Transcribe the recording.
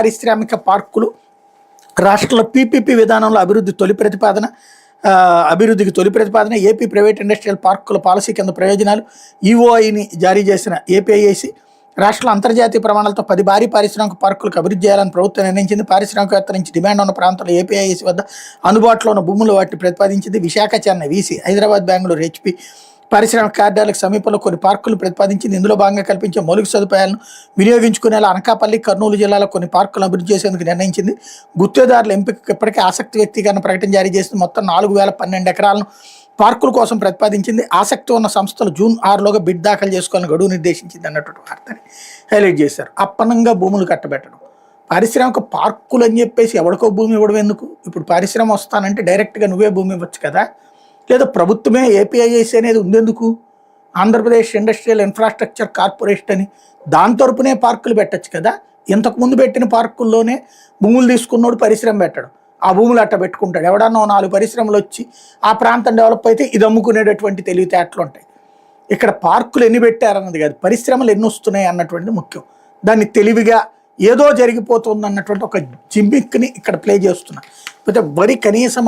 పారిశ్రామిక పార్కులు రాష్ట్రంలో పీపీపీ విధానంలో అభివృద్ధికి తొలి ప్రతిపాదన ఏపీ ప్రైవేట్ ఇండస్ట్రియల్ పార్కుల పాలసీ కింద ప్రయోజనాలు ఈఓఐని జారీ చేసిన ఏపీఐఐసి రాష్ట్రంలో అంతర్జాతీయ ప్రమాణాలతో 10 భారీ పారిశ్రామిక పార్కులకు అభివృద్ధి చేయాలని ప్రభుత్వం నిర్ణయించింది. పారిశ్రామికవేత్తల నుంచి డిమాండ్ ఉన్న ప్రాంతంలో ఏపీఐఐసి వద్ద అందుబాటులో ఉన్న భూములు వాటిని ప్రతిపాదించింది. విశాఖ, చెన్నై, వీసీ, హైదరాబాద్, బెంగళూరు, హెచ్పీ పారిశ్రామిక కార్యాలయాలకు సమీపంలో కొన్ని పార్కులు ప్రతిపాదించింది. ఇందులో భాగంగా కల్పించే మౌలిక సదుపాయాలను వినియోగించుకునేలా అనకాపల్లి, కర్నూలు జిల్లాలో కొన్ని పార్కులను అభివృద్ధి చేసేందుకు నిర్ణయించింది. గుత్తేదారుల ఎంపికకు ఇప్పటికే ఆసక్తి వ్యక్తీకరణ ప్రకటన జారీ చేసింది. మొత్తం 4012 ఎకరాలను పార్కుల కోసం ప్రతిపాదించింది. ఆసక్తి ఉన్న సంస్థలు జూన్ 6లోగా బిడ్ దాఖలు చేసుకోవాలని గడువు నిర్దేశించింది అన్నటువంటి వార్తని హైలైట్ చేశారు. అప్పనంగా భూములు కట్టబెట్టడం, పారిశ్రామిక పార్కులు అని చెప్పేసి ఎవరికో భూమి ఇవ్వడం ఎందుకు? ఇప్పుడు పరిశ్రమ వస్తానంటే డైరెక్ట్గా నువ్వే భూమి ఇవ్వచ్చు కదా, లేదా ప్రభుత్వమే ఏపీఐఐసి అనేది ఉండేందుకు? ఆంధ్రప్రదేశ్ ఇండస్ట్రియల్ ఇన్ఫ్రాస్ట్రక్చర్ కార్పొరేషన్ అని దాని తరపునే పార్కులు పెట్టచ్చు కదా. ఇంతకుముందు పెట్టిన పార్కుల్లోనే భూములు తీసుకున్నోడు పరిశ్రమ పెట్టడం, ఆ భూములు అట్ట పెట్టుకుంటాడు. ఎవడన్నా 4 పరిశ్రమలు వచ్చి ఆ ప్రాంతం డెవలప్ అయితే ఇది అమ్ముకునేటటువంటి తెలివితేటలు ఉంటాయి. ఇక్కడ పార్కులు ఎన్ని పెట్టారన్నది కాదు, పరిశ్రమలు ఎన్ని వస్తున్నాయి అన్నటువంటిది ముఖ్యం. దాన్ని తెలివిగా ఏదో జరిగిపోతుంది అన్నటువంటి ఒక జిమ్మిక్ని ఇక్కడ ప్లే చేస్తున్నా. అయితే వరి కనీసం